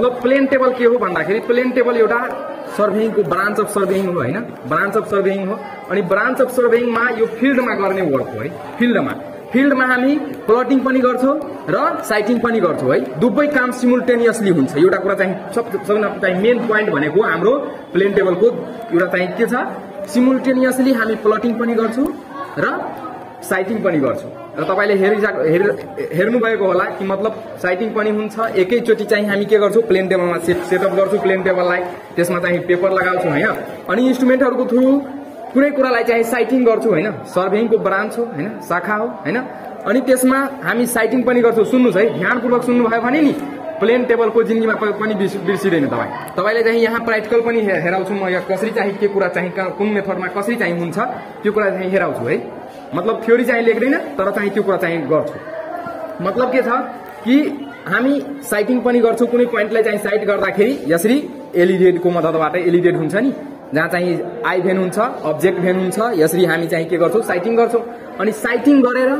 मतलब plain table के हो भन्दाखेरि प्लेन टेबल एउटा सर्भेइङको ब्रान्च अफ सर्भेइङ हो हैन, ब्रान्च अफ सर्भेइङ हो। अनि ब्रान्च अफ सर्भेइङमा यो फिल्डमा गर्ने वर्क हो है। फिल्डमा हामी प्लटिङ पनि गर्छौं र साइटिङ पनि गर्छौं है। दुवै काम सिमुल्टेनियसली हुन्छ। एउटा कुरा चाहिँ सबैभन्दा चाहिँ मेन पोइन्ट भनेको हाम्रो प्लेन टेबलको एउटा चाहिँ के छ, सिमुल्टेनियसली हामी प्लटिङ पनि गर्छौं र साइटिङ पनि गर्छौं। र तपाईले हेर्नु भएको होला कि मतलब साइटिङ पनि हुन्छ, एकैचोटी चाहिँ हामी के गर्छौं, प्लेन टेबलमा सेटअप गर्छौं प्लेन टेबललाई, त्यसमा चाहिँ पेपर लगाउँछौं हैन। अनि इन्स्ट्रुमेन्टहरुको थ्रु कुनै कुरालाई चाहिँ साइटिङ गर्छौं हैन, सर्भेइङको ब्रान्च हो हैन, शाखा हो हैन। अनि त्यसमा हामी साइटिङ पनि गर्छौं। सुन्नुस् है, ध्यानपूर्वक सुन्नु भयो भने नि प्लेन टेबलको जिन्दगीमा पनि बिर्सिदैन तपाईले चाहिँ यहाँ प्र्याक्टिकल पनि हेराउँछु म, यहाँ कसरी चाहिँ के कुरा चाहिँ कुन मेथडमा कसरी चाहिँ हुन्छ त्यो कुरा चाहिँ हेराउँछु है। मतलब थ्योरी चाहिँ लेख्दैन तर चाहिँ त्यो कुरा चाहिँ गर्छु। मतलब के छ कि हामी साइटिङ पनि गर्छौं। कुनै पोइन्टलाई चाहिँ साइट गर्दाखेरि यसरी एलिडेटको मद्दतबाट एलिडेट हुन्छ नि, जहाँ चाहिँ आई भेन हुन्छ, अब्जेक्ट भेन हुन्छ, यसरी हामी चाहिँ के गर्छौं, साइटिङ गर्छौं। अनि साइटिङ गरेर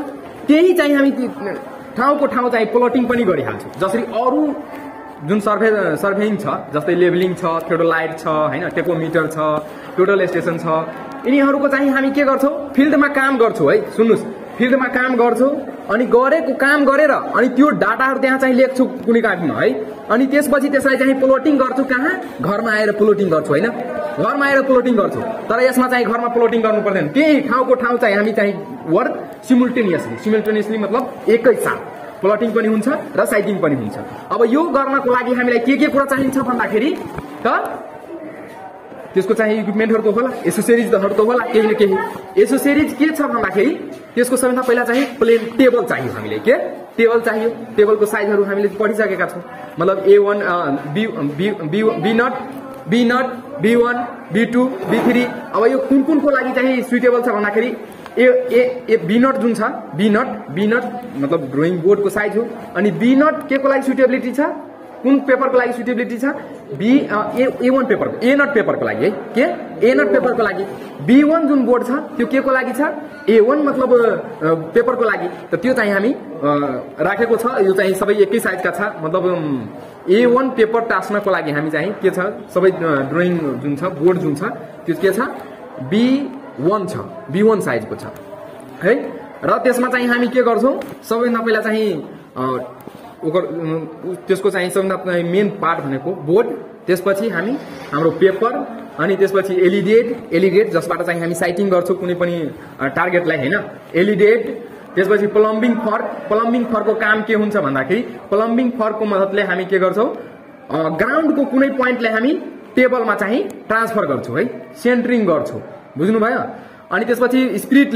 त्यही चाहिँ हामी ठाउँको ठाउँ चाहिँ प्लटिङ पनि गरिहाल्छौं। जसरी अरु जुन सर्भेइङ छ, जस्तै लेभलिङ छ, थियोडोलाइट छ हैन, टेकोमिटर छ, टोटल स्टेसन छ, यिनीहरुको चाहिँ हामी के गर्छौं, फिल्डमा काम गर्छौं है। सुन्नुस्, फिल्डमा काम गर्छौं अनि गरेको काम गरेर अनि त्यो डाटाहरु त्यहाँ चाहिँ लेख्छु कुनै कागजमा है। अनि त्यसपछि त्यसलाई चाहिँ प्लटिङ गर्छु कहाँ, घरमा आएर प्लटिङ गर्छु हैन, घरमा आएर प्लटिङ गर्छु। तर यसमा चाहिँ घरमा प्लटिङ गर्नु पर्दैन, त्यही ठाउँको ठाउँ चाहिँ हामी चाहिँ वर्क सिमुल्टेनियसली मतलब एकैसाथ प्लटिङ पनि हुन्छ र साइटिङ पनि हुन्छ। अब यो गर्नको लागि हामीलाई के कुरा चाहिन्छ भन्दाखेरि त त्यसको चाहिँ इक्विपमेन्टहरु त होला, एसेसरिजहरु त होला, केही न केही। एसेसरिज के छ भन्दाखेरि त्यसको सबैभन्दा पहिला चाहिँ प्लेन टेबल चाहियो हामीले, के टेबल चाहियो। टेबलको साइजहरु हामीले पढिसकेका छौं। मतलब A1 B0 B1 B2 B3। अब यो कुनको लागि चाहिँ सुइटेबल छ भन्दाखेरि ए B0 जुन छ, B0 मतलब ड्रइङ बोर्डको साइज हो। अनि B0 के को लागि सुइटेबिलिटी छ, कुन पेपरको लागि सुइटेबिलिटी छ, A1 पेपरको, A0 पेपरको लागि है, के A0 पेपरको लागि। B1 जुन बोर्ड छ त्यो के को लागि छ, A1 मतलब पेपरको लागि। त त्यो चाहिँ हामी राखेको छ। यो चाहिँ सबै एकै साइजका छ। मतलब A1 पेपर टास्नको लागि हामी चाहिँ के छ, सबै ड्रइङ जुन छ, बोर्ड जुन छ त्यो के छ, B1 छ, B1 साइजको छ है। र त्यसमा चाहिँ हामी के गर्छौं, सबैभन्दा पहिला चाहिँ त्यसको चाहिँ सबैभन्दा मेन पार्ट भनेको बोर्ड, त्यसपछि हामी हाम्रो पेपर, अनि त्यसपछि एलिडेट जसबाट चाहिँ हामी साइटिङ गर्छौं कुनै पनि टार्गेटलाई हैन, एलिडेट। त्यसपछि प्लम्बिङ फर्कको काम के हुन्छ भन्दाखेरि प्लम्बिङ फर्कको मद्दतले हामी के गर्छौं, ग्राउन्डको कुनै पोइन्टलाई हामी टेबलमा चाहिँ ट्रान्सफर गर्छौं है, सेन्टरिङ गर्छौं। बुझ्नु भयो। अनि त्यसपछि स्पिरिट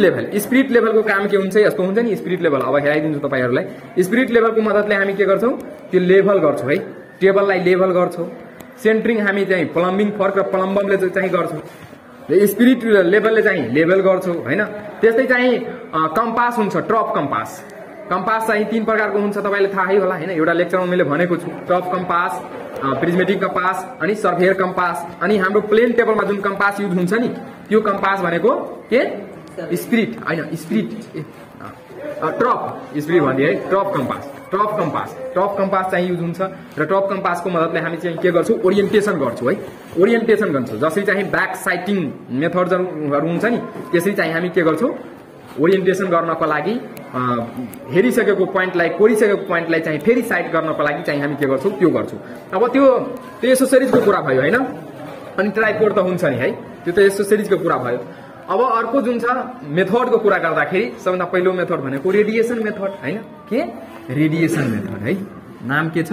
लेभलको काम के हुन्छ, यस्तो हुन्छ नि स्पिरिट लेभल। अब हेराइदिन्छु तपाईहरुलाई। स्पिरिट लेभलको मद्दतले हामी के गर्छौं, त्यो लेभल गर्छौं है, टेबललाई लेभल गर्छौं। सेन्टरिङ हामी चाहिँ प्लम्बिङ फर्क र प्लम्बमले चाहिँ गर्छौं। स्पिरिट लेभलले चाहिँ लेभल गर्छौं हैन। त्यस्तै चाहिँ कम्पास हुन्छ, ट्रप कम्पास चाहिँ तीन प्रकारको हुन्छ, तपाईले थाहै होला हैन। एउटा लेक्चरमा मैले भनेको छु, ट्रप कम्पास, प्रिज्मेटिक कम्पास अनि सर्भेयर कम्पास। अनि हाम्रो प्लेन टेबलमा जुन कम्पास युज हुन्छ नि त्यो कम्पास भनेको के, स्पिरिट हैन, ट्रप भनिदिए है, ट्रप कम्पास चाहिँ युज हुन्छ। र ट्रप कम्पासको मद्दतले हामी चाहिँ के गर्छौं, ओरिएन्टेसन गर्छौं है, ओरिएन्टेसन गर्छौं। जसरी चाहिँ ब्याक साइटिङ मेथडहरु हुन्छ नि त्यसरी चाहिँ हामी के गर्छौं, ओरिएन्टेसन गर्नको लागि हेरिसकेको पोइन्टलाई, कोरिसकेको पोइन्टलाई चाहिँ फेरि साइट गर्नको लागि चाहिँ हामी के गर्छौं, त्यो गर्छौं। अब त्यो एसेसरिजको कुरा भयो हैन। अनि ट्राइपोड त हुन्छ नि है, त्यो त एसेसरिजको कुरा भयो। अब अर्को जुन छ मेथडको कुरा गर्दाखेरि सबभन्दा पहिलो मेथड भनेको रेडिएसन मेथड हैन, के रेडिएसन मेथड है। नाम के छ,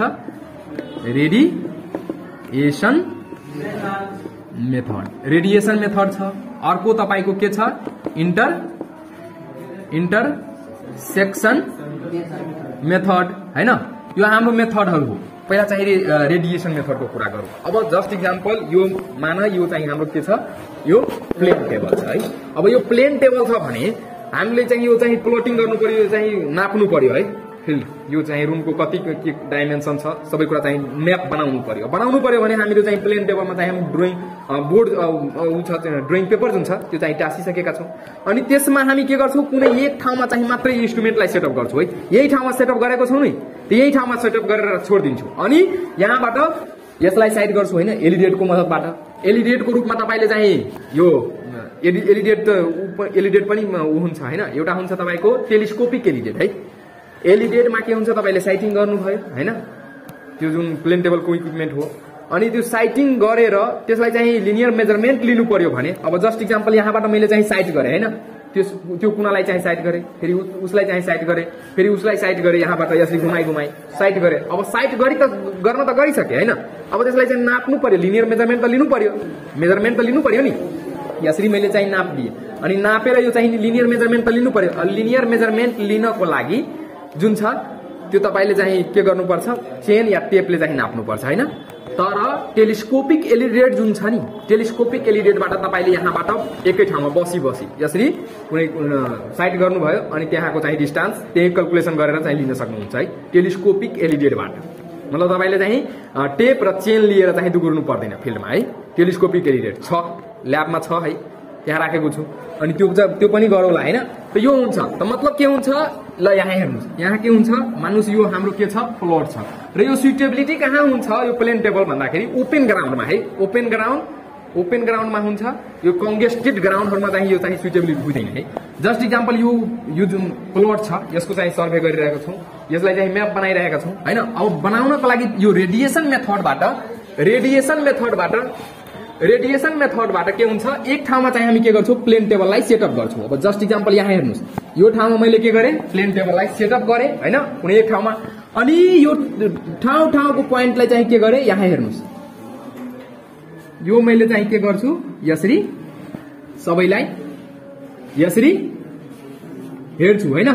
रेडिएसन मेथड छ। अर्को तपाईको के छ, इंटरसेक्शन मेथड हैन। यो हाम्रो मेथडहरु हो। पहिला चाहिँ रेडिएसन मेथडको कुरा गरौँ। अब जस्ट इक्जाम्पल, यो मान यो चाहिँ हाम्रो के छ, यो प्लेन टेबल छ है। अब यो प्लेन टेबल छ भने हामीले चाहिँ यो चाहिँ प्लटिङ गर्नु पर्यो, यो चाहिँ नाप्नु पर्यो है। फिल्ड यो चाहिँ रुमको कति के डाइमेन्सन छ सबै कुरा चाहिँ म्याप बनाउनु पर्यो भने हामीहरू चाहिँ प्लेन टेबलमा चाहिँ हामी ड्रइङ बोर्ड ड्रइङ पेपर जुन छ त्यो चाहिँ टाँसिसकेका छौँ। अनि त्यसमा हामी के गर्छौँ, कुनै एक ठाउँमा चाहिँ मात्रै इन्स्ट्रुमेन्टलाई सेटअप गर्छौँ है। यही ठाउँमा सेटअप गरेको छौँ नि, यही ठाउँमा सेटअप गरेर छोडिदिन्छौँ। अनि यहाँबाट यसलाई साइड गर्छु होइन, एलिडेटको मद्दतबाट। एलिडेटको रूपमा तपाईँले चाहिँ यो एलिडेट पनि हुन्छ होइन। एउटा हुन्छ तपाईँको टेलिस्कोपिक एलिडेट है। एलिडेटमा के हुन्छ, तपाईँले साइटिङ गर्नुभयो होइन, त्यो जुन प्लेन टेबलको इक्विपमेन्ट हो। अनि त्यो साइटिङ गरेर त्यसलाई चाहिँ लिनियर मेजरमेन्ट लिनु पर्यो भने, अब जस्ट इक्जाम्पल यहाँबाट मैले चाहिँ साइट गरेँ होइन, त्यो कुनालाई चाहिँ साइट गरेँ, फेरि उसलाई चाहिँ साइट गरेँ, फेरि उसलाई साइट गरेँ, यहाँबाट यसरी घुमाई साइट गरेँ। अब साइट गर्न त गरिसकेँ होइन। अब त्यसलाई चाहिँ नाप्नु पर्यो, लिनियर मेजरमेन्ट त लिनु पर्यो नि। यसरी मैले चाहिँ नाप दिएँ अनि नापेर यो चाहिँ लिनियर मेजरमेन्ट त लिनु पर्यो। लिनियर मेजरमेन्ट लिनको लागि जुन छ त्यो तपाईँले चाहिँ के गर्नुपर्छ, चेन या टेपले चाहिँ नाप्नुपर्छ होइन। तर टेलिस्कोपिक एलिडेट जुन छ नि, टेलिस्कोपिक एलिडेटबाट तपाईँले यहाँबाट एकै ठाउँमा बसी यसरी कुनै साइट गर्नुभयो अनि त्यहाँको चाहिँ डिस्टेन्स त्यही क्यालकुलेसन गरेर चाहिँ लिन सक्नुहुन्छ है टेलिस्कोपिक एलिडेटबाट। मतलब तपाईँले चाहिँ टेप र चेन लिएर चाहिँ दुगुर्नु पर्दैन फिल्डमा है। टेलिस्कोपिक एलिडेट छ, ल्याबमा छ है, त्यहाँ राखेको छु। अनि त्यो पनि गरौँला होइन। त यो हुन्छ, त मतलब के हुन्छ, ल यहाँ हेर्नुहोस्, यहाँ के हुन्छ, मान्नुहोस् यो हाम्रो के छ, प्लट छ। र यो सुइटेबिलिटी कहाँ हुन्छ, यो प्लेन टेबल भन्दाखेरि ओपन ग्राउन्डमा है। ओपन ग्राउन्डमा हुन्छ। यो कन्जेस्टेड ग्राउन्डहरूमा चाहिँ यो चाहिँ सुइटेबिलिटी हुँदैन है। जस्ट इक्जाम्पल यो जुन प्लट छ यसको चाहिँ सर्भे गरिरहेको छौँ, यसलाई चाहिँ म्याप बनाइरहेका छौँ होइन। अब बनाउनको लागि यो रेडिएसन मेथडबाट के हुन्छ, एक ठाउँमा चाहिँ हामी के गर्छौँ, प्लेन टेबललाई सेटअप गर्छौँ। अब जस्ट इक्जाम्पल यहाँ हेर्नुहोस्, यो ठाउँमा मैले के गरेँ, प्लेन टेबललाई सेटअप गरेँ होइन कुनै एक ठाउँमा। अनि यो ठाउँको पोइन्टलाई चाहिँ के गरेँ, यहाँ हेर्नुहोस्, यो मैले चाहिँ के गर्छु, यसरी सबैलाई यसरी हेर्छु होइन,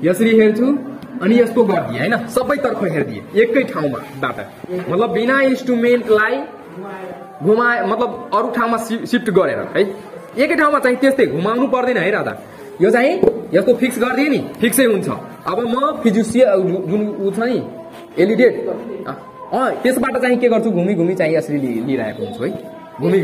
यसरी हेर्छु अनि यसको गरिदिएँ होइन, सबैतर्फ हेरिदिएँ एकै ठाउँमाबाट। मतलब बिना इन्स्ट्रुमेन्टलाई मतलब अरू ठाउँमा शिफ्ट गरेर है, एकै ठाउँमा चाहिँ त्यस्तै घुमाउनु पर्दैन है राधा। यो चाहिँ यस्तो फिक्स गरिदिए नि, फिक्सै हुन्छ। अब म फिजिसियल जुन ऊ छ नि एलिडेट, त्यसबाट चाहिँ के गर्छु, घुमी चाहिँ यसरी लिइरहेको हुन्छु है, घुमी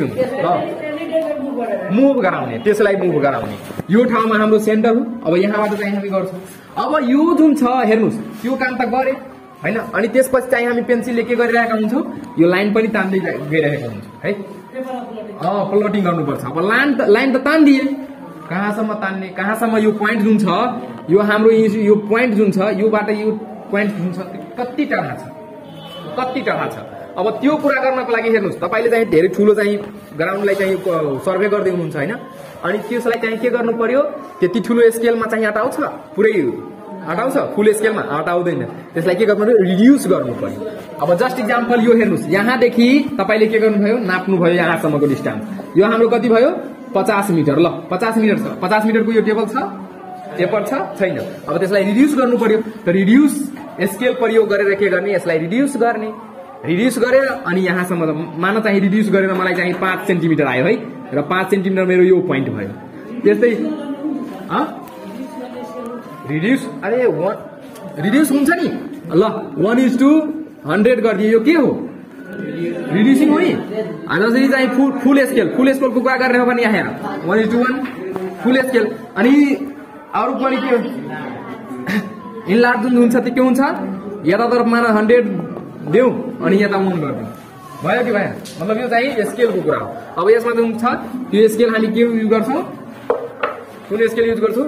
मुभ गराउने, त्यसलाई मुभ गराउने। यो ठाउँमा हाम्रो सेन्टर हो। अब यहाँबाट चाहिँ हामी गर्छौँ। अब यो जुन छ हेर्नुहोस्, त्यो काम त गरे होइन। अनि त्यसपछि चाहिँ हामी पेन्सिलले के गरिरहेका हुन्छौँ, यो लाइन पनि तान्दै गइरहेका हुन्छौँ है। प्लटिङ गर्नुपर्छ। अब लाइन त तान्दिए, कहाँसम्म तान्ने, कहाँसम्म यो पोइन्ट जुन छ, यो हाम्रो यो पोइन्ट जुन छ, योबाट यो पोइन्ट जुन छ कति टाढा छ। अब त्यो कुरा गर्नको लागि हेर्नुहोस्, तपाईँले चाहिँ धेरै ठुलो चाहिँ ग्राउन्डलाई चाहिँ सर्भे गर्दै हुनुहुन्छ होइन। अनि त्यसलाई चाहिँ के गर्नु पर्यो, त्यति ठुलो स्केलमा चाहिँ अटाउँछ, पुरै हटाउँछ, फुल स्केलमा हटाउँदैन। त्यसलाई के गर्नु पर्यो, रिड्युस गर्नु पर्यो। अब जस्ट इक्जाम्पल यो हेर्नुहोस्, यहाँदेखि तपाईँले के गर्नुभयो, नाप्नुभयो यहाँसम्मको डिस्टेन्स, यो हाम्रो कति भयो, 50 मिटर। ल 50 मिटर छ, 50 मिटरको यो टेबल छ, पेपर छ छैन। अब त्यसलाई रिड्युस गर्नु पर्यो। त रिड्युस स्केल प्रयोग गरेर के गर्ने, यसलाई रिड्युस गरेर अनि यहाँसम्म मान चाहिँ रिड्युस गरेर मलाई चाहिँ 5 सेन्टिमिटर आयो है, र 5 सेन्टिमिटर मेरो यो पोइन्ट भयो। त्यस्तै रिड्युस हुन्छ नि, ल 1:100 गरिदियो। यो के हो, रिड्युसिङ हो नि। जसरी चाहिँ फुल स्केलको कुरा गर्ने हो भने यहाँ 1:1 फुल स्केल। अनि अरू पनि के इनलार्ज जुन हुन्छ त्यो के हुन्छ, यतातर्फ मान 100 देऊ अनि यता 1 गरिदिउँ, भयो कि भएन। मतलब यो चाहिँ स्केलको कुरा हो। अब यसमा जुन छ त्यो स्केल हामी के युज गर्छौँ, कुन स्केल युज गर्छौँ,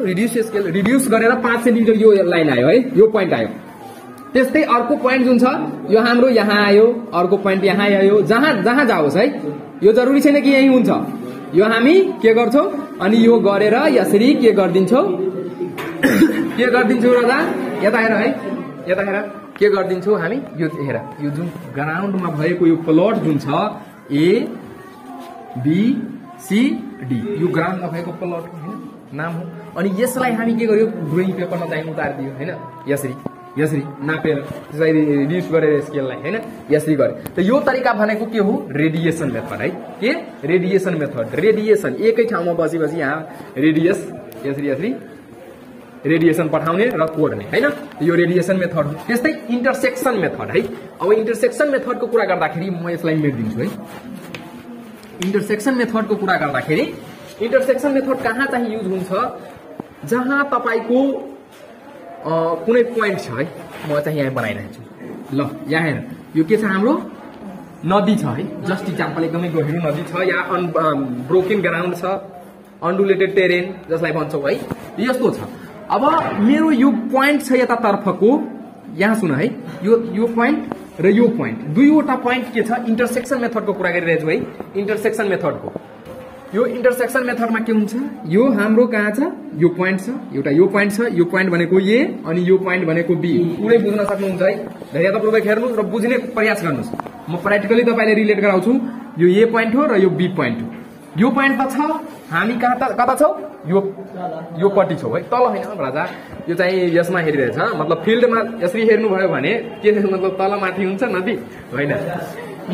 रिड्युस गरेर 5 सेन्टिमिटर यो लाइन आयो है, यो पोइन्ट आयो। त्यस्तै अर्को पोइन्ट जुन छ यो हाम्रो यहाँ आयो, अर्को पोइन्ट यहाँ आयो, जहाँ जाओस् है। यो जरुरी छैन कि यही हुन्छ, यो हामी के गर्छौँ, अनि यो गरेर यसरी के गरिदिन्छौँ, राजा यता हेर है, यता हेर के गरिदिन्छौँ हामी, यो हेर, यो जुन ग्राउन्डमा भएको यो प्लट जुन छ ABCD, यो ग्राउन्डमा भएको प्लट हो नाम हो। अनि यसलाई हामी के गर्यो, ड्रइङ पेपरमा चाहिँ उतारिदियो होइन, यसरी नापेर त्यसलाई रिड्युस गरेर स्केललाई होइन, यसरी गरे। त यो तरिका भनेको के हो, रेडिएसन मेथड है। के रेडिएसन मेथड, रेडिएसन एकै ठाउँमा बसी यहाँ रेडियस यसरी रेडिएसन पठाउने र कोर्ने हैन। यो रेडिएसन मेथड हो। त्यस्तै इन्टरसेक्सन मेथड है। अब इन्टरसेक्सन मेथडको कुरा गर्दाखेरि म यसलाई मेट्दिन्छु है। इन्टरसेक्सन मेथडको कुरा गर्दाखेरि इन्टरसेक्सन मेथड कहाँ चाहिँ युज हुन्छ, जहाँ तपाईको कुनै पोइन्ट छ है। म चाहिँ यहाँ बनाइरहेको छु। ल यहाँ हेर, यो के छ, हाम्रो नदी छ है। जस्ट इक्जाम्पल एकदमै गहिरो नदी छ या ब्रोकन ग्राउन्ड छ, अन्डुलेटेड टेरेन जसलाई भन्छौँ है। यस्तो छ। अब मेरो यो पोइन्ट छ यतातर्फको, यहाँ सुन है, यो पोइन्ट र यो पोइन्ट, दुईवटा पोइन्ट के छ, इन्टरसेक्सन मेथडको कुरा गरिरहेछु है। इन्टरसेक्सन मेथडको यो इन्टरसेक्सन मेथडमा के हुन्छ, यो हाम्रो कहाँ छ, यो पोइन्ट छ, एउटा यो पोइन्ट छ, यो पोइन्ट भनेको ए अनि यो पोइन्ट भनेको बी। पुरै बुझ्न सक्नुहुन्छ है। धैर्यतापूर्वक हेर्नुहोस् र बुझ्ने प्रयास गर्नुहोस्। म प्र्याक्टिकली तपाईलाई रिलेट गराउँछु। यो ए पोइन्ट हो र यो बी पोइन्ट हो। यो पोइन्ट त छ, हामी कता छौ, यो पट्टि छौ है, तल हैन राजा। यो चाहिँ यसमा हेरिरहेछ, मतलब फिल्डमा यसरी हेर्नुभयो भने के मतलब तल माथि हुन्छ नदी हैन।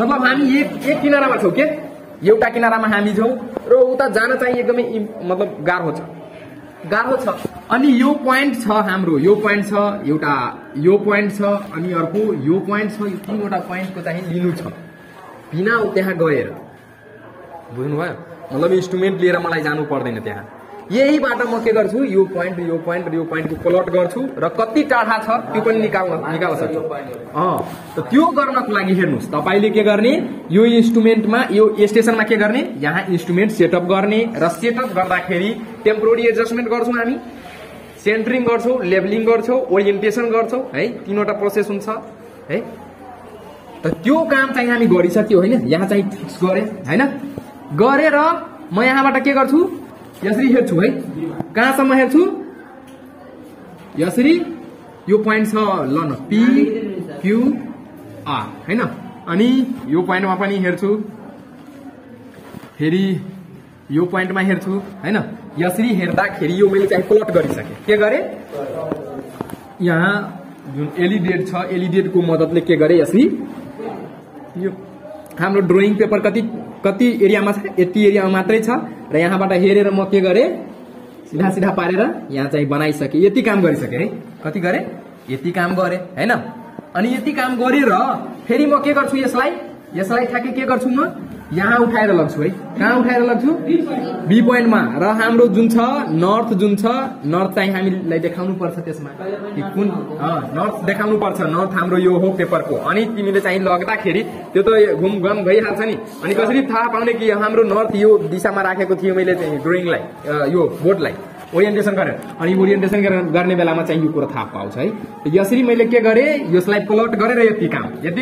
मतलब हामी एक किनारामा छौ के, एउटा किनारामा हामी छौ र उता जान चाहिँ एकदमै मतलब गाह्रो छ। अनि यो पोइन्ट छ हाम्रो, यो पोइन्ट छ एउटा, यो पोइन्ट छ अनि अर्को यो पोइन्ट छ। यो तीनवटा पोइन्टको चाहिँ लिनु छ बिना त्यहाँ गएर, बुझ्नुभयो। मतलब इन्स्ट्रुमेन्ट लिएर मलाई जानु पर्दैन त्यहाँ। यहीबाट म के गर्छु, यो पोइन्ट र यो पोइन्टको प्लट गर्छु र कति टाढा छ त्यो पनि निकाल्न सक्छु। त त्यो गर्नको लागि हेर्नुहोस्, तपाईले के गर्ने, यो इन्स्ट्रुमेन्टमा यो स्टेसनमा के गर्ने, यहाँ इन्स्ट्रुमेन्ट सेटअप गर्ने र सेटअप गर्दाखेरि टेम्पोररी एडजस्टमेन्ट गर्छौँ हामी, सेन्टरिङ गर्छौँ, लेभलिङ गर्छौँ, ओरिएन्टेसन गर्छौँ है। तीनवटा प्रोसेस हुन्छ है। त त्यो काम चाहिँ हामी गरिसक्यो हैन। यहाँ चाहिँ फिक्स गरे हैन, गरेर म यहाँबाट के गर्छु, यसरी हेर्छु है। कहाँसम्म हेर्छु, यसरी यो पोइन्ट छ ल न, पी क्यू आर हैन। अनि यो पोइन्टमा पनि हेर्छु, फेरि यो पोइन्टमा हेर्छु हैन। यसरी हेर्दाखेरि यो मैले चाहिँ प्लट गरिसके। के गरे, यहाँ जुन एलिडेट छ, एलिडेटको मद्दतले के गरे, यसरी यो हाम्रो ड्रइङ पेपर कति एरियामा छ, यति एरियामा मात्रै छ र यहाँबाट हेरेर म के गरे, सीधा पारेर यहाँ चाहिँ बनाइसके। यति काम गरिसके है। कति गरे, यति काम गरे हैन। अनि यति काम गरेर फेरि म के गर्छु, यसलाई ठ्याक्कै के गर्छु, म यहाँ उठाएर लग्छु है। कहाँ उठाएर लग्छु, बी पोइन्टमा। र हाम्रो जुन छ नर्थ, जुन छ नर्थ चाहिँ हामीलाई देखाउनु पर्छ, त्यसमा कुन नर्थ देखाउनु पर्छ। नर्थ हाम्रो यो हो पेपरको। अनि तिमीले चाहिँ लग्दाखेरि त्यो त घुमघाम भइहाल्छ नि। अनि कसरी थाहा पाउने कि हाम्रो नर्थ यो दिशामा राखेको थियो मैले चाहिँ ड्रइङलाई, यो बोर्डलाई ओरिएन्टेसन गरेर। अनि ओरिएन्टेसन गर्ने बेलामा चाहिँ यो कुरा थाहा पाउँछ है। यसरी मैले के गरेँ, यसलाई प्लट गरेर यति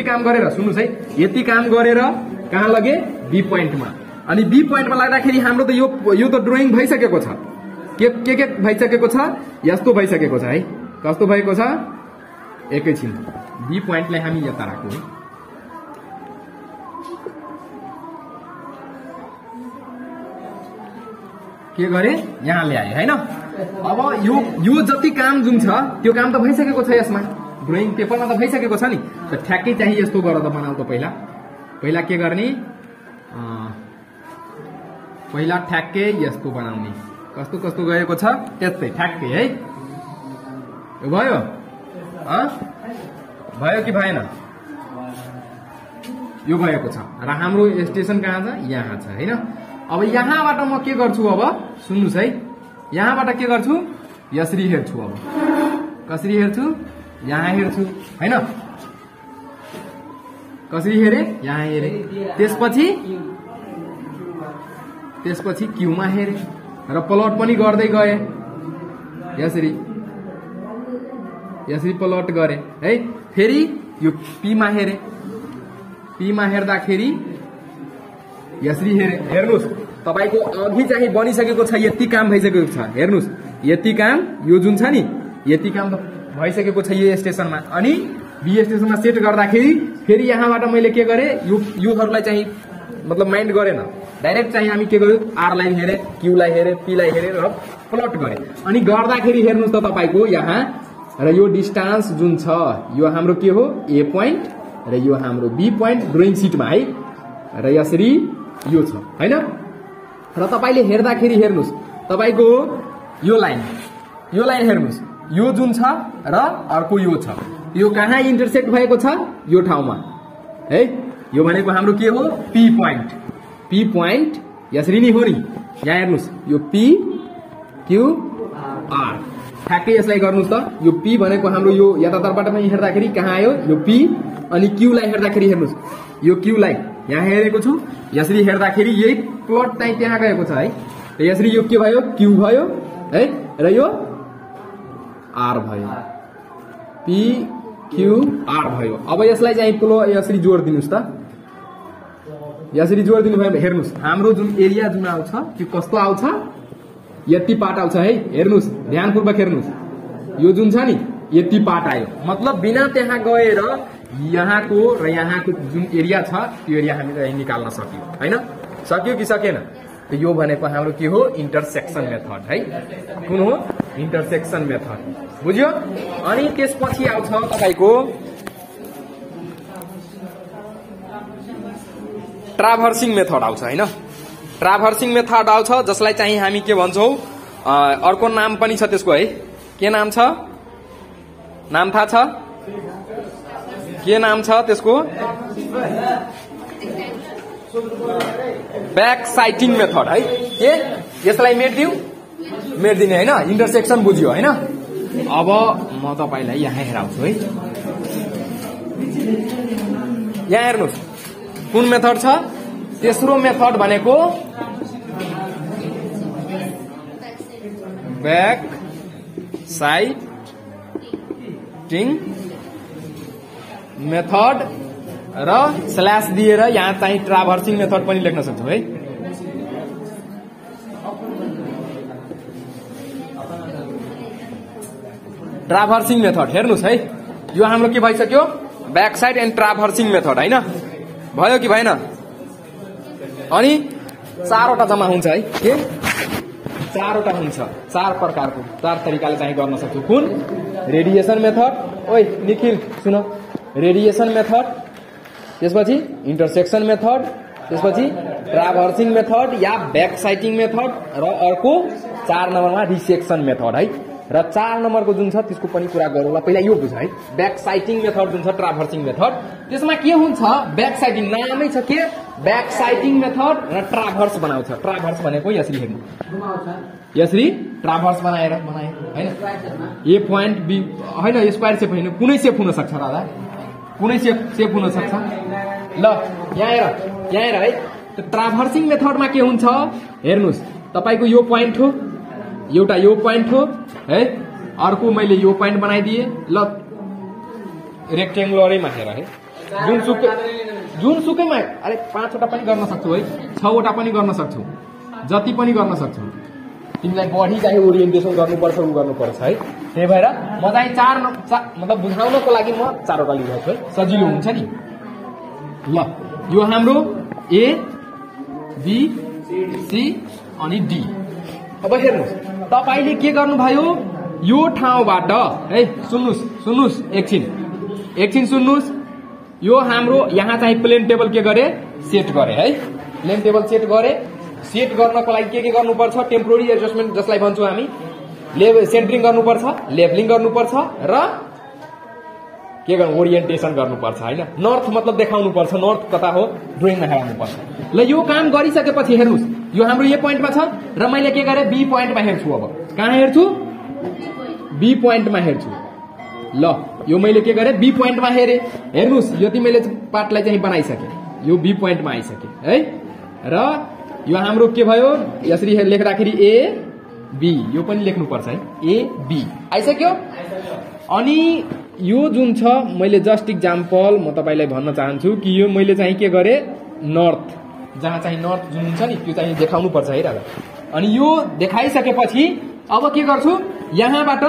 काम गरेर, सुन्नुहोस् है, यति काम गरेर कहाँ लगे, बी पोइन्टमा। अनि बी पोइन्टमा लाग्दाखेरि हाम्रो त यो त ड्रइङ भइसकेको छ। के भइसकेको छ, यस्तो भइसकेको छ है। कस्तो भएको छ, एकैछिन बी पोइन्टलाई हामी यता राखौँ है। के गरे, यहाँ ल्याए हैन। अब यो जति काम जुन छ त्यो काम त भइसकेको छ, यसमा ड्रइङ पेपरमा त भइसकेको छ नि। त ठ्याक्कै चाहिँ यस्तो गरेर त बनाऊ त। पहिला के गर्ने, पहिला ठ्याक्कै यस्तो बनाउने। कस्तो गएको छ, त्यस्तै ठ्याक्कै है। भयो कि भएन, यो भएको छ। र हाम्रो स्टेसन कहाँ छ, यहाँ छ हैन। अब यहाँबाट म के गर्छु, अब सुन्नुहोस् है, यहाँबाट के गर्छु, यसरी हेर्छु। अब कसरी हेर्छु, यहाँ हेर्छु हैन। कसरी हेरे, यहाँ हेरे। त्यसपछि क्यूमा हेरे र प्लट पनि गर्दै गए। यसरी प्लट गरे है। फेरि यो पीमा हेरे। पीमा हेर्दाखेरि यसरी हेरे। हेर्नुहोस्, तपाईको अघि चाहिँ बनिसकेको छ, यति काम भइसकेको छ। हेर्नुहोस्, यति काम, यो जुन छ नि, यति काम त भइसकेको छ यो स्टेसनमा। अनि बी स्टेसनमा सेट गर्दाखेरि फेरि यहाँबाट मैले के गरेँ, योहरूलाई चाहिँ मतलब माइन्ड गरेन, डाइरेक्ट चाहिँ हामी के गर्यौँ, आरलाई हेरे, क्यूलाई हेरे, पीलाई हेरे र प्लट गरे। अनि गर्दाखेरि हेर्नुहोस् त तपाईको यहाँ र यो डिस्टेन्स जुन छ, यो हाम्रो के हो, ए पोइन्ट र यो हाम्रो बी पोइन्ट ड्रइङ सिटमा है। र यसरी यो छ हैन। र तपाईले हेर्दाखेरि हेर्नुहोस्, तपाईको यो लाइन यो लाइन हेर्नुस्, यो जुन छ र अर्को यो छ, यो कहाँ इन्टरसेक्ट भएको छ? यो ठाउँमा है। यो भनेको हाम्रो के हो? P point. पी पोइन्ट यसरी नै हो नि। यहाँ हेर्नुस्, यो पी क्यू आर ठ्याक्कै यसलाई गर्नुस् त। यो पी भनेको हाम्रो यो यतातर्फबाट पनि हेर्दाखेरि कहाँ आयो? यो पी। अनि क्यू लाई हेर्दाखेरि हेर्नुस्, यो क्यू लाई यहाँ हेरेको छु, यसरी हेर्दाखेरि यही प्लट चाहिँ त्यहाँ गएको छ है। यसरी यो के भयो? क्यू भयो है, र यो आर भयो, पी क्यू आर भयो। अब यसलाई चाहिँ यसरी जोड दिनुस् त। यसरी जोड दिनु भयो हेर्नुस्, हाम्रो जुन एरिया जुन आउँछ त्यो कस्तो आउँछ? यति पार्ट आउँछ है। हेर्नुस्, ध्यानपूर्वक हेर्नुस्, यो जुन छ नि यति पार्ट आयो। मतलब बिना त्यहाँ गएर यहाँको र यहाँको जुन एरिया छ त्यो एरिया हामीले निकाल्न सक्यौं हैन? सक्यो कि सकेन? यो भनेको हाम्रो के हो? इन्टरसेक्सन मेथड है। कुन हो? Intersection method. बुझ्यो? अनि त्यसपछि आउँछ तपाईको ट्राभर्सिङ मेथड आउँछ हैन? ट्राभर्सिङ मेथड आउँछ, जसलाई चाहिँ हामी के भन्छौं? अर्को नाम पनि छ त्यसको है। के नाम छ? नाम थाहा छ? के नाम छ त्यसको? ब्याक साइटिङ मेथड है। के यसलाई मेट्दिने हैन? इन्टरसेक्सन बुझ्यो हैन? अब म तपाईलाई यहाँ हेराउँछु है। यहाँ हेर्नुस्, कुन मेथड छ? तेस्रो मेथड भनेको ब्याक साइटिङ मेथड र स्ल्यास दिएर यहाँ चाहिँ ट्राभर्सिङ मेथड पनि लेख्न सक्छौ है। ट्राभर्सिङ मेथड हेर्नुस् है, यो हाम्रो के भइसक्यो? ब्याक साइड एन्ड ट्राभर्सिङ मेथड हैन? भयो कि भएन? अनि चारवटा जम्मा हुन्छ है। के चारवटा हुन्छ? चार प्रकारको, चार तरिकाले चाहिँ गर्न सक्छौ। कुन? Radiation method. ओइ निखिल सुन, रेडिएसन मेथड, त्यसपछि इन्टरसेक्सन मेथड, त्यसपछि ट्राभर्सिङ मेथड या ब्याक साइटिङ मेथड, र अर्को 4 नम्बरमा रिसेक्सन मेथड है। र 4 नम्बरको जुन छ त्यसको पनि कुरा गरौँला। पहिला यो बुझ है। ब्याक साइटिङ मेथड जुन छ, ट्राभर्सिङ मेथड, त्यसमा के हुन्छ? ब्याक साइटिङ नामै छ के? ब्याक साइटिङ मेथड र ट्राभर्स बनाउँछ। ट्राभर्स भनेको यसरी हेर्नु, यसरी ट्राभर्स बनाए हैन? ए पोइन्ट बी हैन, स्क्वायर सेप हैन, कुनै सेप हुन सक्छ दादा, कुनै सेप हुन सक्छ। ल यहाँ हेर है। ट्राभर्सिङ मेथडमा के हुन्छ? हेर्नुस्, तपाईको यो पोइन्ट हो, एउटा यो पोइन्ट हो है, अर्को मैले यो पोइन्ट बनाइदिए। ल रेक्टेंगुलरैमा हेर है, जुनसुकैमा, अरे 5वटा पनि गर्न सक्छौ है, 6वटा पनि गर्न सक्छौ, जति पनि गर्न सक्छौ। तिमीलाई बढी चाहिँ ओरिएन्टेसन गर्नुपर्छ, गर्नुपर्छ है। त्यही भएर म चाहिँ 4 मतलब बुझाउनको लागि म 4वटा लेखेको छु है, सजिलो हुन्छ नि। ल यो हाम्रो ए बी सी अनि डी। अब हेर्नुस्, तपाईले के गर्नुभयो? यो ठाउँबाट है, सुन्नुस् एकछिन सुन्नुस्। यो हाम्रो यहाँ चाहिँ प्लेन टेबल के गरे? सेट गरे है। प्लेन टेबल सेट गरे। सेट गर्नको लागि के गर्नुपर्छ? टेम्पोररी एडजस्टमेन्ट जसलाई भन्छौँ हामी, सेन्टरिङ गर्नुपर्छ, लेभलिङ गर्नुपर्छ, र के गर्नु? ओरिएन्टेसन गर्नुपर्छ हैन? नर्थ मतलब देखाउनु पर्छ, नर्थ कता हो ड्रइङमा हेराउनु पर्छ। ल यो काम गरिसकेपछि हेर्नुस्, यो हाम्रो ए पोइन्टमा छ र मैले के गरे? बी पोइन्टमा हेर्छु। अब कहाँ हेर्छु? बी पोइन्टमा हेर्छु। ल यो मैले के गरे? बी पोइन्टमा हेरे। हेर्नुस्, यति मैले पार्टलाई चाहिँ बनाइसके, यो बी पोइन्टमा आइसके है। र यो हाम्रो के भयो? यसरी लेख्दाखेरि ए बी, यो पनि लेख्नुपर्छ है, ए बी आइसक्यो। अनि यो जुन छ, मैले जस्ट इक्जाम्पल म तपाईलाई भन्न चाहन्छु कि यो मैले चाहिँ के गरे? नर्थ, जहाँ चाहिँ नर्थ जुन हुन्छ नि त्यो चाहिँ देखाउनु पर्छ है दादा। अनि यो देखाइसकेपछि अब के गर्छु? यहाँबाट